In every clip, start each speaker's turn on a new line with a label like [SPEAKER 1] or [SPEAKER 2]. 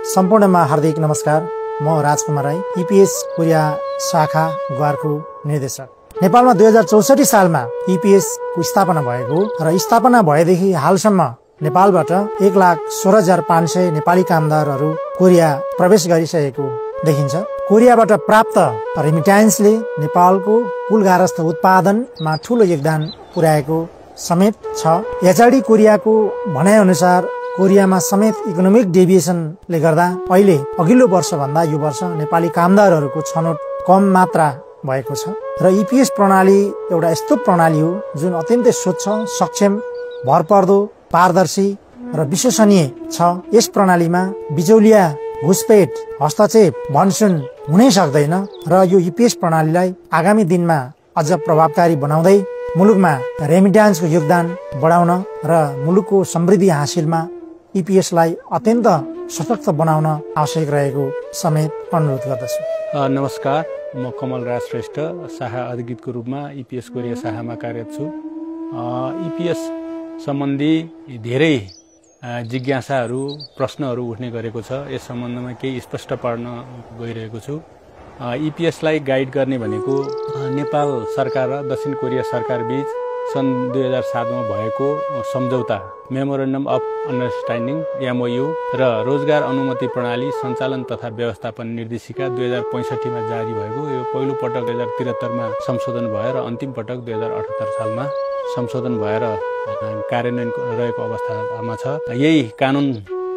[SPEAKER 1] सम्पूर्णमा हार्दिक नमस्कार। म राजकुमार राई, ईपीएस कोरिया शाखा ग्वारखु निर्देशक। नेपालमा 2064 सालमा ईपीएस को स्थापना भएको र स्थापना भएदेखि हालसम्म नेपालबाट 1,16,500 नेपाली कामदारहरू कोरिया प्रवेश गरिसकेको देखिन्छ। कोरियाबाट प्राप्त रेमिट्यान्सले नेपालको कुल गारस्थ उत्पादनमा ठूलो योगदान पुर्याएको समेत छ। एचआरडी कोरियाको भनाइ अनुसार कोरियामा समेत इकोनोमिक डेभिएसनले गर्दा अहिले अघिल्लो वर्षभन्दा यो वर्ष नेपाली कामदारहरूको छनौट कम मात्रा भएको छ र ईपीएस प्रणाली एउटा यस्तो प्रणाली हो जुन अत्यन्तै स्वच्छ, सक्षम, भरपर्दो, पारदर्शी र विश्वसनीय छ। यस प्रणालीमा बिचौलिया, घुसपेट, हस्तक्षेप, भनसुन हुनै सक्दैन र यो ईपीएस प्रणालीलाई आगामी दिनमा अझ प्रभावकारी बनाउँदै मुलुकमा रेमिट्यान्सको योगदान बढाउन र मुलुकको समृद्धि हासिलमा ईपीएसलाई अत्यन्त सशक्त बनाउन आवश्यक रहेको समेत अनुरोध गर्दछु।
[SPEAKER 2] नमस्कार, म कमल राज श्रेष्ठ, शाखा अधिकृतको रूपमा ईपीएस कोरिया शाखामा कार्यरत छु। ईपीएस सम्बन्धी धेरै जिज्ञासाहरू, प्रश्नहरू उठ्ने गरेको छ। यस सम्बन्धमा केही स्पष्ट पार्न गइरहेको छु। ईपीएसलाई गाइड गर्ने भनेको नेपाल सरकार र दक्षिण कोरिया सरकार बीच सन् 2007 मा भएको सम्झौता मेमोरेन्डम अफ अन्डरस्ट्यान्डिङ MOU र रोजगार अनुमति प्रणाली सञ्चालन तथा व्यवस्थापन निर्देशिका 2065 मा जारी भएको। यो पहिलो पटक 2073 मा संशोधन भयो र अन्तिम पटक 2078 सालमा संशोधन भएर कार्यान्वयन रहेको अवस्थामा छ। यही कानुन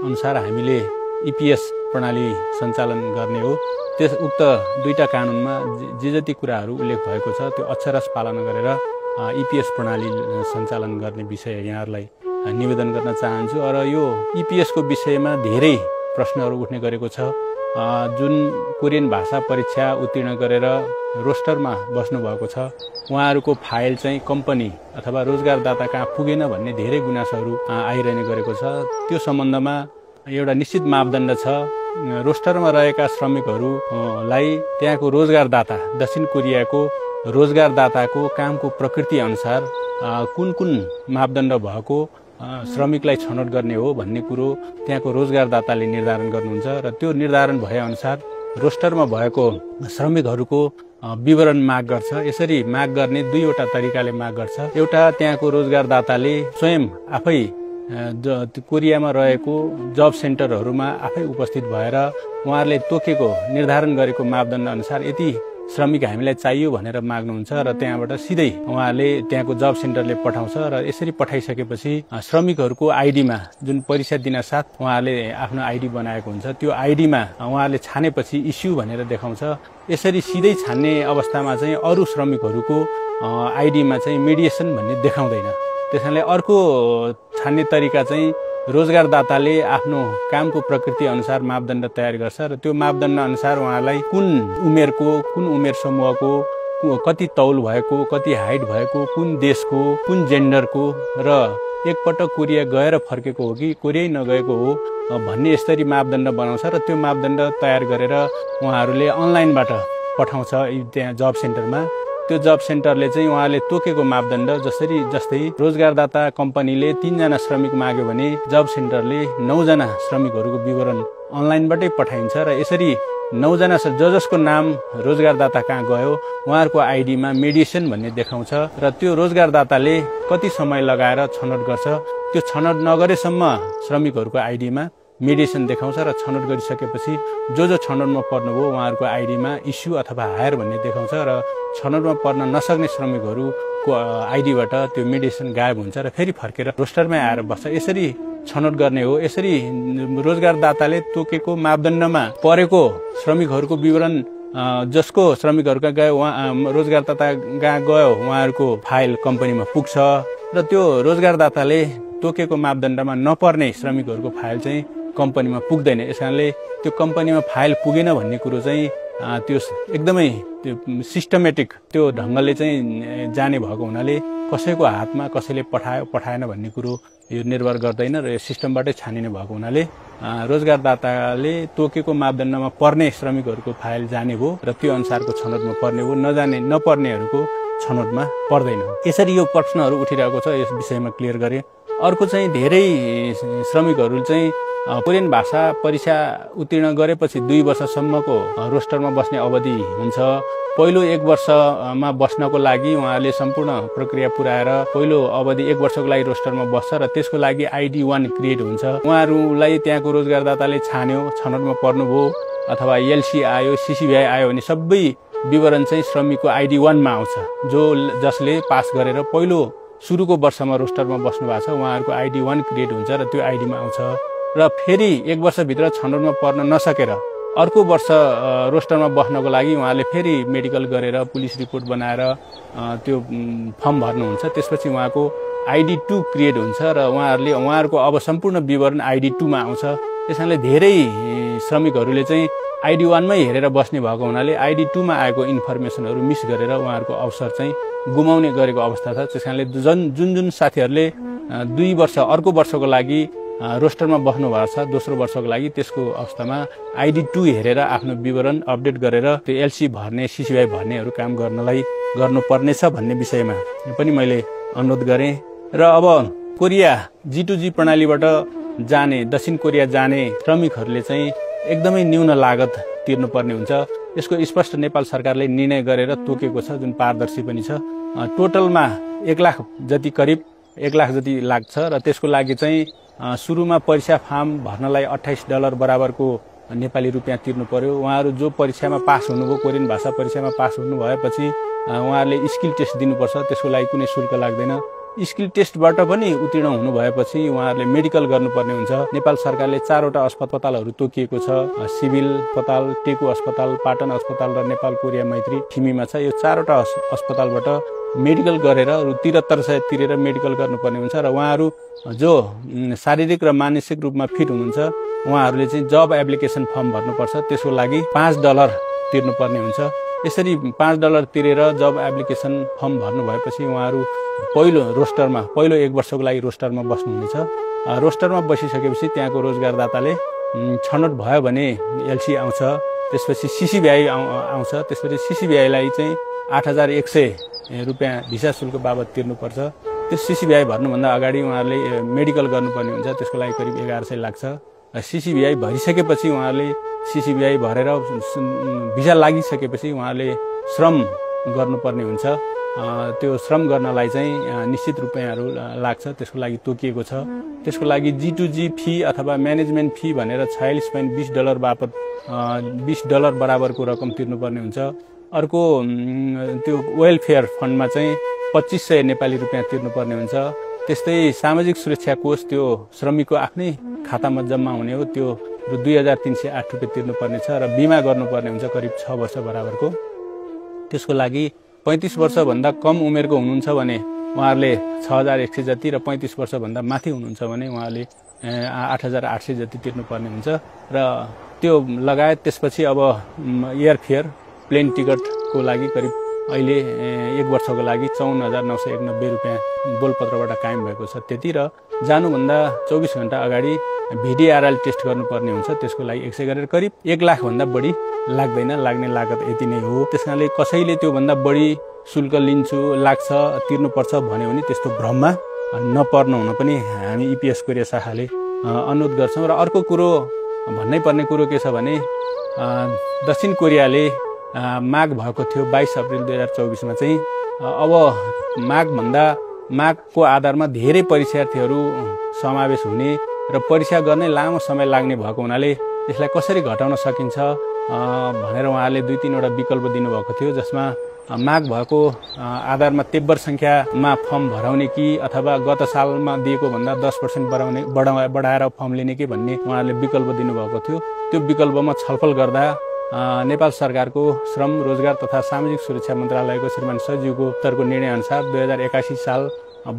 [SPEAKER 2] अनुसार हामीले ईपीएस प्रणाली सञ्चालन गर्ने हो। त्यस उक्त दुईटा कानुनमा जे जति कुराहरू उल्लेख भएको छ त्यो अक्षरशः पालना गरेर ईपीएस प्रणाली सञ्चालन गर्ने विषय यहाँहरूलाई निवेदन गर्न चाहन्छु। र यो ईपीएस को विषयमा धेरै प्रश्नहरू उठ्ने गरेको छ। जुन कोरियन भाषा परीक्षा उत्तीर्ण गरेर रोस्टरमा बस्नुभएको छ उहाँहरूको फाइल चाहिँ कम्पनी अथवा रोजगारदाता कहाँ पुगेन भन्ने धेरै गुनासोहरू आइरहने गरेको छ। त्यो सम्बन्धमा एउटा निश्चित मापदण्ड छ। रोस्टरमा रहेका श्रमिकहरूलाई त्यहाँको रोजगारदाता, दक्षिण कोरियाको रोजगारदाताको कामको प्रकृति अनुसार कुन कुन मापदण्ड भएको श्रमिकलाई छनौट गर्ने हो भन्ने कुरो त्यहाँको रोजगारदाताले निर्धारण गर्नुहुन्छ र त्यो निर्धारण भए अनुसार रोस्टरमा भएको श्रमिकहरूको विवरण माग गर्छ। यसरी माग गर्ने दुईवटा तरिकाले माग गर्छ। एउटा, त्यहाँको रोजगारदाताले स्वयं आफै कोरियामा रहेको जब सेन्टरहरूमा आफै उपस्थित भएर उहाँहरूले तोकेको निर्धारण गरेको मापदण्ड अनुसार यति श्रमिक हामीलाई चाहियो भनेर माग्नुहुन्छ र त्यहाँबाट सिधै उहाँहरूले त्यहाँको जब सेन्टरले पठाउँछ र यसरी पठाइसकेपछि श्रमिकहरूको आइडीमा जुन परीक्षा दिन साथ उहाँहरूले आफ्नो आइडी बनाएको हुन्छ त्यो आइडीमा उहाँहरूले छानेपछि इस्यु भनेर देखाउँछ। यसरी सिधै छान्ने अवस्थामा चाहिँ अरू श्रमिकहरूको आइडीमा चाहिँ मेडिएसन भन्ने देखाउँदैन। त्यसैले अर्को छान्ने तरिका चाहिँ रोजगारदाताले आफ्नो कामको प्रकृति अनुसार मापदण्ड तयार गर्छ र त्यो मापदण्ड अनुसार उहाँलाई कुन उमेरको, कुन उमेर समूहको, कति तौल भएको, कति हाइट भएको, कुन देशको, कुन जेन्डरको र एकपटक कोरिया गएर फर्केको हो कि कोरियै नगएको हो भन्ने यसरी मापदण्ड बनाउँछ र त्यो मापदण्ड तयार गरेर उहाँहरूले अनलाइनबाट पठाउँछ त्यहाँ जब सेन्टरमा। त्यो जब सेन्टरले चाहिँ उहाँले तोकेको मापदण्ड जस्तै रोजगारदाता कम्पनीले 3 जना श्रमिक माग्यो भने जब सेन्टरले 9 जना श्रमिकहरूको विवरण अनलाइनबाटै पठाइन्छ र यसरी 9 जना जसको नाम रोजगारदाता कहाँ गयो उहाँहरूको आइडीमा मेडिएसन भन्ने देखाउँछ र त्यो रोजगारदाताले कति समय लगाएर छनौट गर्छ। त्यो छनौट नगरेसम्म श्रमिकहरूको आइडीमा मेडिएसन देखाउँछ र छनौट गरिसकेपछि जो छनौटमा पर्नुभयो उहाँहरूको आइडीमा इस्यु अथवा हायर भन्ने देखाउँछ र छनौटमा पर्न नसक्ने श्रमिकहरूको आइडीबाट त्यो मेडिएसन गायब हुन्छ र फेरि फर्केर रोस्टरमै आएर बस्छ। यसरी छनौट गर्ने हो। यसरी रोजगारदाताले तोकेको मापदण्डमा परेको श्रमिकहरूको विवरण जसको श्रमिकहरू कहाँ गयो रोजगारदाता कहाँ गयो उहाँहरूको फाइल कम्पनीमा पुग्छ र त्यो रोजगारदाताले तोकेको मापदण्डमा नपर्ने श्रमिकहरूको फाइल चाहिँ कम्पनीमा पुग्दैन। यस कारणले त्यो कम्पनीमा फाइल पुगेन भन्ने कुरो चाहिँ त्यो एकदमै त्यो सिस्टमेटिक त्यो ढङ्गले चाहिँ जाने भएको हुनाले कसैको हातमा कसैले पठायो पठाएन भन्ने कुरो यो निर्भर गर्दैन र यो सिस्टमबाटै छानिने भएको हुनाले रोजगारदाताले तोकेको मापदण्डमा पर्ने श्रमिकहरूको फाइल जाने भयो र त्यो अनुसारको छनौटमा पर्ने हो, नपर्नेहरूको छनौटमा पर्दैन। यसरी यो प्रश्नहरू उठिरहेको छ, यस विषयमा क्लियर गरे। अर्को चाहिँ धेरै श्रमिकहरू चाहिँ कोरियन भाषा परीक्षा उत्तीर्ण गरेपछि 2 वर्षसम्मको रोस्टरमा बस्ने अवधि हुन्छ। पहिलो 1 वर्षमा बस्नको लागि उहाँहरूले सम्पूर्ण प्रक्रिया पुर्याएर पहिलो अवधि 1 वर्षको लागि रोस्टरमा बस्छ र त्यसको लागि ID1 क्रिएट हुन्छ। उहाँहरूलाई त्यहाँको रोजगारदाताले छनौटमा पर्नुभयो अथवा LC आयो, CCBI आयो भने सबै विवरण चाहिँ श्रमिकको ID1 मा आउँछ। जसले पास गरेर पहिलो सुरुको वर्षमा रोस्टरमा बस्नु भएको छ उहाँहरूको ID1 क्रिएट हुन्छ र त्यो ID मा आउँछ र फेरि 1 वर्षभित्र छनौटमा पर्न नसकेर अर्को वर्ष रोस्टरमा बस्नको लागि उहाँले फेरि मेडिकल गरेर पुलिस रिपोर्ट बनाएर त्यो फर्म भर्नुहुन्छ। त्यसपछि उहाँको ID2 क्रिएट हुन्छ र उहाँहरूको अब सम्पूर्ण विवरण ID2 मा आउँछ। त्यसैले धेरै श्रमिकहरूले चाहिँ ID1 मै हेरेर बस्ने भएको हुनाले ID2 मा आएको इन्फर्मेसनहरू मिस गरेर उहाँहरूको अवसर चाहिँ गुमाउने गरेको अवस्था छ। त्यसैले जुन साथीहरूले 2 वर्ष अर्को वर्षको लागि रोस्टरमा बस्नु भएको छ दोस्रो वर्षको लागि त्यसको अवस्थामा ID2 हेरेर आफ्नो विवरण अपडेट गरेर त्यो LC भर्ने CCBI भर्नेहरू काम गर्नुपर्नेछ भन्ने विषयमा पनि मैले अनुरोध गरेँ। र अब कोरिया G2G प्रणालीबाट जाने दक्षिण कोरिया जाने श्रमिकहरूले चाहिँ एकदमै न्यून लागत तिर्नुपर्ने हुन्छ। यसको स्पष्ट नेपाल सरकारले निर्णय गरेर तोकेको छ जुन पारदर्शी पनि छ। टोटलमा 1 लाख जति करिब 1 लाख जति लाग्छ र त्यसको लागि चाहिँ सुरुमा परीक्षा फर्म भर्नलाई $28 बराबरको नेपाली रुपियाँ तिर्नु पर्यो। उहाँहरू जो परीक्षामा पास हुनुभयो कोरियन भाषा परीक्षामा पास हुनु भएपछि उहाँहरूले स्किल टेस्ट दिनुपर्छ। त्यसको लागि कुनै शुल्क लाग्दैन। स्किल टेस्टबाट पनि उत्तीर्ण हुनु भएपछि उहाँहरूले मेडिकल गर्नुपर्ने हुन्छ। नेपाल सरकारले 4 वटा अस्पतालहरू तोकिएको छ। सिभिल अस्पताल, टेकु अस्पताल, पाटन अस्पताल र नेपाल कोरिया मैत्री ठिमीमा छ। यो 4 वटा अस्पतालबाट मेडिकल गरेर रु 7300 तिरेर मेडिकल गर्नुपर्ने हुन्छ र उहाँहरू जो शारीरिक र मानसिक रूपमा फिट हुनुहुन्छ उहाँहरूले चाहिँ जब एप्लिकेसन फर्म भर्नुपर्छ। त्यसको लागि $5 तिर्नुपर्ने हुन्छ। यसरी $5 तिरेर जब एप्लिकेसन फर्म भर्नु भएपछि उहाँहरू पहिलो 1 वर्षको लागि रोस्टरमा बस्नुहुनेछ। रोस्टरमा बसिसकेपछि त्यहाँको रोजगारदाताले छनौट भयो भने LC आउँछ। त्यसपछि CCBI आउँछ। त्यसपछि CCBI लाई चाहिँ 8100 रुपियाँ भिसा शुल्क बाबत तिर्नुपर्छ। त्यो CCBI भर्नुभन्दा अगाडि उहाँहरूले मेडिकल गर्नुपर्ने हुन्छ। त्यसको लागि करिब 1100 लाग्छ। CCBI भरिसकेपछि उहाँहरूले CCBI भरेर भिसा लागिसकेपछि उहाँहरूले श्रम गर्नुपर्ने हुन्छ। त्यो श्रम गर्नलाई चाहिँ निश्चित रुपियाँहरू लाग्छ। त्यसको लागि तोकिएको छ। त्यसको लागि G2G फी अथवा म्यानेजमेन्ट फी भनेर $46.20 बापत $20 बराबरको रकम तिर्नुपर्ने हुन्छ। अर्को त्यो वेलफेयर फन्डमा चाहिँ 2500 नेपाली रुपियाँ तिर्नुपर्ने हुन्छ। त्यस्तै सामाजिक सुरक्षा कोष त्यो श्रमिकको आफ्नै खातामा जम्मा हुने हो। त्यो रु 2308 रुपियाँ तिर्नुपर्ने छ र बिमा गर्नुपर्ने हुन्छ करिब 6 वर्ष बराबरको। त्यसको लागि 35 वर्षभन्दा कम उमेरको हुनुहुन्छ भने उहाँहरूले 6100 जति र 35 वर्षभन्दा माथि हुनुहुन्छ भने उहाँहरूले 8800 जति तिर्नुपर्ने हुन्छ र त्यो लगायत त्यसपछि अब एयरफेयर प्लेन टिकटको लागि करिब अहिले 1 वर्षको लागि 54991 रुपियाँ बोलपत्रबाट कायम भएको छ। त्यति र जानुभन्दा 24 घण्टा अगाडि VDRL टेस्ट गर्नुपर्ने हुन्छ। त्यसको लागि 100 गरेर करिब 1 लाख भन्दा बढी लाग्दैन। लाग्ने लागत यति नै हो। त्यसकारणले कसैले त्यो भन्दा बढी शुल्क लाग्छ तिर्नुपर्छ भन्यो भने त्यस्तो भ्रममा नपर्नु हुन पनि हामी EPS कोरिया शाखाले अनुरोध गर्छौँ। र अर्को कुरो भन्नै पर्ने कुरो के छ भने दक्षिण कोरियाले माग भएको थियो 22 अप्रिल 2024 मा चाहिँ अब मागको आधारमा धेरै परीक्षार्थीहरू समावेश हुने र परीक्षा गर्ने लामो समय लाग्ने भएको हुनाले यसलाई कसरी घटाउन सकिन्छ भनेर उहाँहरूले 2-3 वटा विकल्प दिनुभएको थियो। जसमा माग भएको आधारमा तेब्बर संख्यामा फर्म भराउने कि अथवा गत सालमा दिएको भन्दा 10% बढाएर फर्म लिने कि भन्ने उहाँहरूले विकल्प दिनुभएको थियो। त्यो विकल्पमा छलफल गर्दा नेपाल सरकारको श्रम रोजगार तथा सामाजिक सुरक्षा मन्त्रालयको श्रीमान सचिवको स्तरको निर्णय अनुसार 2081 साल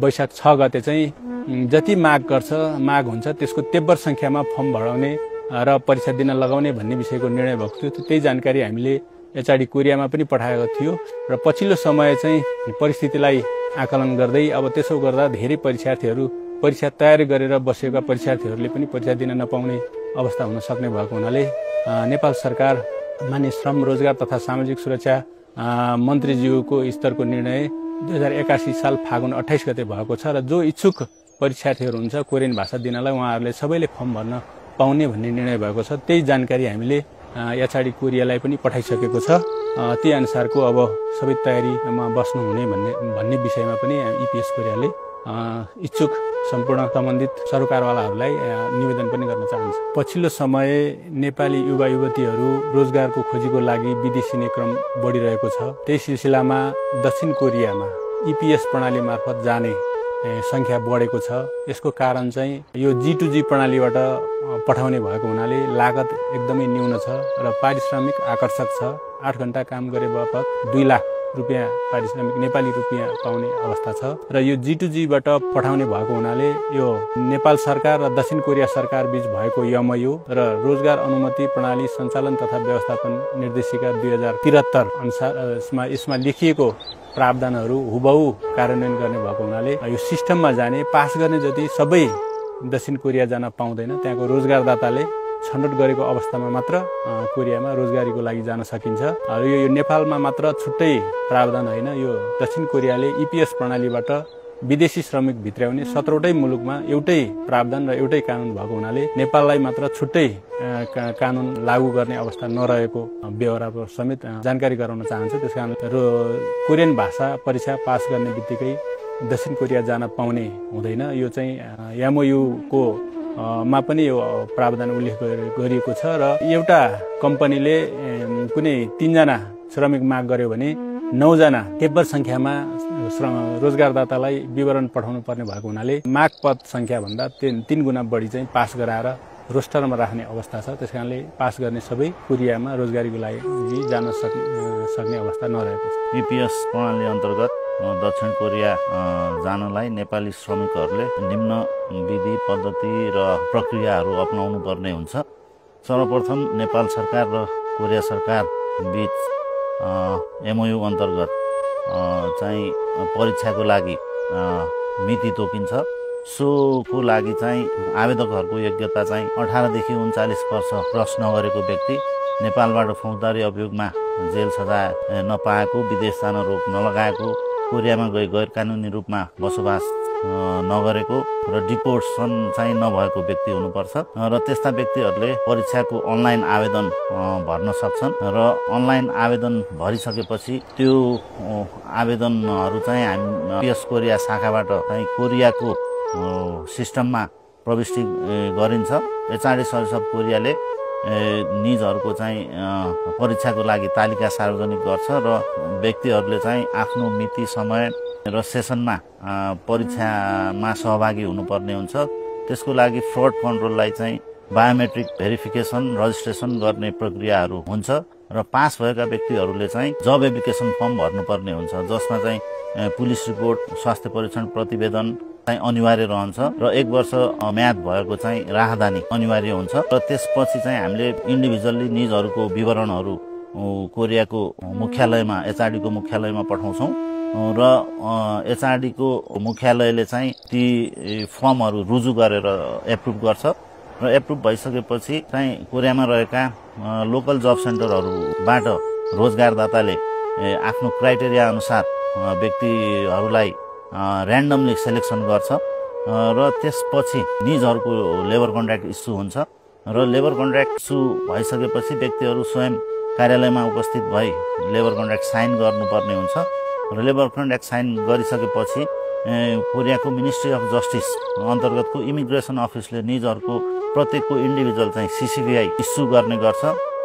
[SPEAKER 2] वैशाख 6 गते चाहिँ जति माग हुन्छ त्यसको तेब्बर संख्यामा फर्म भराउने र परीक्षा दिन लगाउने भन्ने विषयको निर्णय भएको थियो। त्यही जानकारी हामीले HRD कोरियामा पनि पठाएको थियो र पछिल्लो समय चाहिँ परिस्थितिलाई आकलन गर्दै अब त्यसो गर्दा धेरै परीक्षार्थीहरू परीक्षा तयारी गरेर बसेका परीक्षार्थीहरूले पनि परीक्षा दिन नपाउने अवस्था हुन सक्ने भएको हुनाले नेपाल सरकार माननीय श्रम रोजगार तथा सामाजिक सुरक्षा मन्त्रीज्यूको स्तरको निर्णय 2081 साल फागुन 28 गते भएको छ र जो इच्छुक परीक्षार्थीहरू हुन्छ कोरियन भाषा दिनलाई उहाँहरूले सबैले फर्म भर्न पाउने भन्ने निर्णय भएको छ। त्यही जानकारी हामीले एचआरडी कोरियालाई पनि पठाइसकेको छ। त्यही अनुसारको अब सबै तयारीमा बस्नु हुने भन्ने विषयमा पनि इपिएस कोरियाले इच्छुक सम्पूर्ण सम्बन्धित सरकारवालाहरूलाई निवेदन पनि गर्न चाहन्छ। पछिल्लो समय नेपाली युवा युवतीहरू रोजगारको खोजीको लागि विदेश हिँड्ने क्रम बढिरहेको छ। त्यही सिलसिलामा दक्षिण कोरियामा इपिएस प्रणाली मार्फत जाने संख्या बढेको छ। यसको कारण चाहिँ यो G2G प्रणालीबाट पठाउने भएको हुनाले लागत एकदमै न्यून छ र पारिश्रमिक आकर्षक छ। 8 घण्टा काम गरे बापत 2 लाख रुपियाँ पारिश्रमिक नेपाली रुपियाँ पाउने अवस्था छ र यो G2G बाट पठाउने भएको हुनाले यो नेपाल सरकार र दक्षिण कोरिया सरकार बीच भएको MOU र रोजगार अनुमति प्रणाली सञ्चालन तथा व्यवस्थापन निर्देशिका 2073 अनुसार यसमा लेखिएको प्रावधानहरू हुबहु कार्यान्वयन गर्ने भएको हुनाले यो सिस्टममा जाने पास गर्ने जति सबै दक्षिण कोरिया जान पाउँदैन। त्यहाँको रोजगारदाताले छनौट गरेको अवस्थामा मात्र कोरियामा रोजगारीको लागि जान सकिन्छ। र यो नेपालमा मात्र छुट्टै प्रावधान होइन, यो दक्षिण कोरियाले इपिएस प्रणालीबाट विदेशी श्रमिक भित्र्याउने 17वटै मुलुकमा एउटै प्रावधान र एउटै कानुन भएको हुनाले नेपाललाई मात्र छुट्टै कानुन लागू गर्ने अवस्था नरहेको बेहोराको समेत जानकारी गराउन चाहन्छु। त्यसकारण कोरियन भाषा परीक्षा पास गर्ने बित्तिकै दक्षिण कोरिया जान पाउने हुँदैन। यो चाहिँ MOU को मा पनि यो प्रावधान उल्लेख गरिएको छ र एउटा कम्पनीले कुनै 3 जना श्रमिक माग गर्यो भने 9 जना तेब्बर संख्यामा रोजगारदातालाई विवरण पठाउनु पर्ने भएको हुनाले माग पद संख्या भन्दा 3 गुणा बढी चाहिँ पास गराएर रोस्टरमा राख्ने अवस्था छ। त्यसकारणले पास गर्ने सबै कोरियामा रोजगारीको लागि जान सक्ने अवस्था नरहेको छ।
[SPEAKER 3] इपिएस प्रणाली अन्तर्गत दक्षिण कोरिया जानलाई नेपाली श्रमिकहरूले निम्न विधि पद्धति र प्रक्रियाहरू अपनाउनु पर्ने हुन्छ। सर्वप्रथम नेपाल सरकार र कोरिया सरकार बीच MOU अन्तर्गत चाहिँ परीक्षाको लागि मिति तोकिन्छ। सोको लागि चाहिँ आवेदकहरूको योग्यता चाहिँ 18 देखि 39 वर्ष क्रस नगरेको व्यक्ति, नेपालबाट फौजदारी अभियोगमा जेल सजाय नपाएको, विदेश जान रोक नलगाएको, कोरियामा गैर कानुनी रूपमा बसोबास नगरेको र डिपोर्सन चाहिँ नभएको व्यक्ति हुनुपर्छ र त्यस्ता व्यक्तिहरूले परीक्षाको अनलाइन आवेदन भर्न सक्छन् र अनलाइन आवेदन भरिसकेपछि त्यो आवेदनहरू चाहिँ हामी इपिएस कोरिया शाखाबाट चाहिँ कोरियाको सिस्टममा प्रविष्टि गरिन्छ। एचआरडी सर्भिस अफ कोरियाले निजहरूको चाहिँ परीक्षाको लागि तालिका सार्वजनिक गर्छ र व्यक्तिहरूले चाहिँ आफ्नो मिति, समय र सेसनमा परीक्षामा सहभागी हुनुपर्ने हुन्छ। त्यसको लागि फ्रड कन्ट्रोललाई चाहिँ बायोमेट्रिक भेरिफिकेसन, रजिस्ट्रेसन गर्ने प्रक्रियाहरू हुन्छ र पास भएका व्यक्तिहरूले चाहिँ जब एप्लिकेसन फर्म भर्नुपर्ने हुन्छ, जसमा चाहिँ पुलिस रिपोर्ट, स्वास्थ्य परीक्षण प्रतिवेदन चाहिँ अनिवार्य रहन्छ र 1 वर्ष म्याद भएको चाहिँ राहदानी अनिवार्य हुन्छ र त्यसपछि चाहिँ हामीले इन्डिभिजुअली निजहरूको विवरणहरू कोरियाको मुख्यालयमा, एचआरडीको मुख्यालयमा पठाउँछौँ र एचआरडीको मुख्यालयले चाहिँ ती फर्महरू रुजु गरेर एप्रुभ गर्छ र एप्रुभ भइसकेपछि चाहिँ कोरियामा रहेका लोकल जब सेन्टरहरूबाट रोजगारदाताले आफ्नो क्राइटेरिया अनुसार व्यक्तिहरूलाई ऱ्यान्डमली सेलेक्सन गर्छ र त्यसपछि निजहरूको लेबर कन्ट्र्याक्ट इस्यु हुन्छ र लेबर कन्ट्र्याक्ट इस्यु भइसकेपछि व्यक्तिहरू स्वयं कार्यालयमा उपस्थित भई लेबर कन्ट्र्याक्ट साइन गर्नुपर्ने हुन्छ र लेबर कन्ट्र्याक्ट साइन गरिसकेपछि कोरियाको मिनिस्ट्री अफ जस्टिस अन्तर्गतको इमिग्रेसन अफिसले निजहरूको प्रत्येकको इन्डिभिजुअल चाहिँ CCVI इस्यु गर्ने गर्छ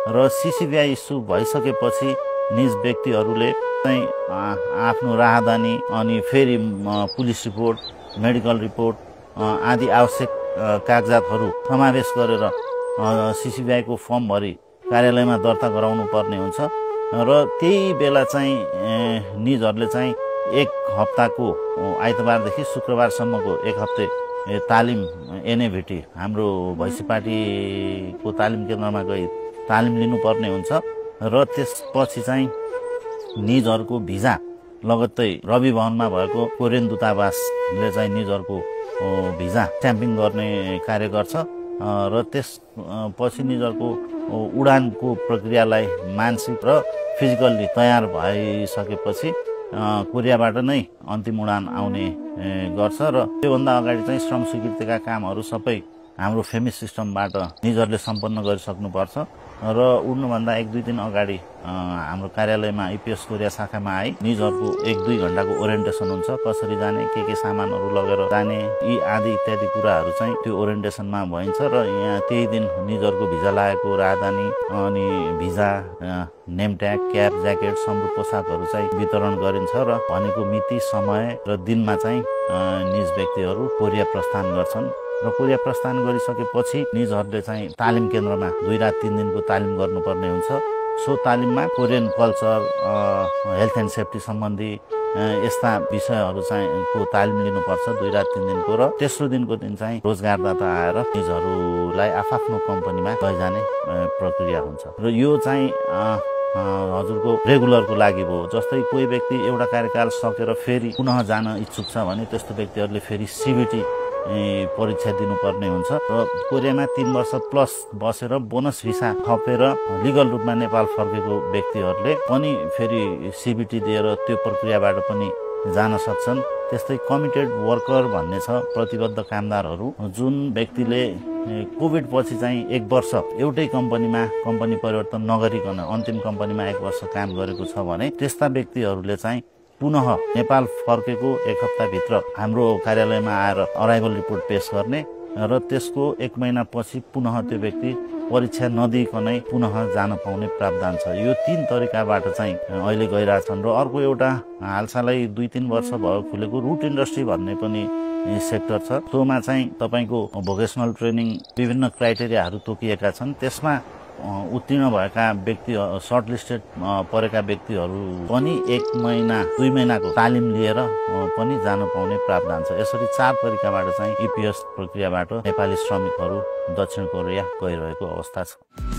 [SPEAKER 3] र CCVI इस्यु भइसकेपछि निज व्यक्तिहरूले चाहिँ आफ्नो राहदानी अनि फेरि पुलिस रिपोर्ट, मेडिकल रिपोर्ट आदि आवश्यक कागजातहरू समावेश गरेर CCVI को फर्म भरि कार्यालयमा दर्ता गराउनु पर्ने हुन्छ र त्यही बेला चाहिँ निजहरूले चाहिँ 1 हप्ताको आइतबारदेखि शुक्रबारसम्मको 1 हप्ते तालिम NAVT हाम्रो भैँसी पार्टीको तालिम केन्द्रमा गई तालिम लिनुपर्ने हुन्छ र त्यसपछि चाहिँ निजहरूको भिजा लगत्तै रवि भवनमा भएको कोरियन दूतावासले चाहिँ निजहरूको भिजा स्ट्याम्पिङ गर्ने कार्य गर्छ र त्यसपछि निजहरूको उडानको प्रक्रियालाई मानसिक र फिजिकल्ली तयार भइसकेपछि कोरियाबाट नै अन्तिम उडान आउने गर्छ र त्योभन्दा अगाडि चाहिँ श्रम स्वीकृतिका कामहरू सबै हाम्रो फेमिस सिस्टमबाट निजहरूले सम्पन्न गरिसक्नुपर्छ र उड्नुभन्दा 1-2 दिन अगाडि हाम्रो कार्यालयमा इपिएस कोरिया शाखामा आई निजहरूको 1-2 घण्टाको ओरिएन्टेसन हुन्छ, कसरी जाने, के सामानहरू लगेर जाने, यी आदि इत्यादि कुराहरू चाहिँ त्यो ओरिएन्टेसनमा भइन्छ र यहाँ त्यही दिन निजहरूको भिजा लागेको राजधानी अनि visa, name tag, cap, jacket, समृद्ध पोसाकहरू चाहिँ वितरण गरिन्छ र भनेको मिति, समय र दिनमा चाहिँ निज व्यक्तिहरू कोरिया प्रस्थान गर्छन् र कोरिया प्रस्थान गरिसकेपछि निजहरूले चाहिँ तालिम केन्द्रमा 2 रात 3 दिनको तालिम गर्नुपर्ने हुन्छ। सो तालिममा Korean culture, health and safety सम्बन्धी यस्ता विषयहरू चाहिँ को तालिम लिनुपर्छ 2 रात 3 दिनको र तेस्रो दिनको दिन चाहिँ रोजगारदाता आएर निजहरूलाई आफ्नो कम्पनीमा लैजाने प्रक्रिया हुन्छ र यो चाहिँ हजुरको रेगुलरको लागि भयो। जस्तै कोही व्यक्ति एउटा कार्यकाल सकेर फेरि पुनः जान इच्छुक छ भने त्यस्तो व्यक्तिहरूले फेरि सिबिटी परीक्षा दिनुपर्ने हुन्छ र कोरियामा 3 वर्ष प्लस बसेर बोनस भिसा थपेर लिगल रूपमा नेपाल फर्केको व्यक्तिहरूले पनि फेरि सिबिटी दिएर त्यो प्रक्रियाबाट पनि जान सक्छन्। त्यस्तै कमिटेड वर्कर भन्ने छ, प्रतिबद्ध कामदारहरू, जुन व्यक्तिले कोभिड पछि चाहिँ 1 वर्ष एउटै कम्पनीमा कम्पनी परिवर्तन नगरिकन अन्तिम कम्पनीमा 1 वर्ष काम गरेको छ भने त्यस्ता व्यक्तिहरूले चाहिँ पुनः नेपाल फर्केको 1 हप्ताभित्र हाम्रो कार्यालयमा आएर अराइभल रिपोर्ट पेश गर्ने र त्यसको 1 महिना पछि पुनः त्यो व्यक्ति परीक्षा नदिइकनै पुनः जान पाउने प्रावधान छ। यो 3 तरिकाबाट चाहिँ अहिले गइरहेछन् र अर्को एउटा हालसालै 2-3 वर्ष भयो खुलेको रुट इन्डस्ट्री भन्ने पनि सेक्टर छ। त्यसमा चाहिँ तपाईको भोकेसनल ट्रेनिङ विभिन्न क्राइटेरियाहरू तोकिएका छन्। त्यसमा उत्तीर्ण भएका व्यक्ति, सर्टलिस्टेड परेका व्यक्तिहरू पनि 1 महिना 2 महिनाको तालिम लिएर पनि जान पाउने प्रावधान छ। यसरी 4 तरिकाबाट चाहिँ इपिएस प्रक्रियाबाट नेपाली श्रमिकहरू दक्षिण कोरिया गइरहेको अवस्था छ।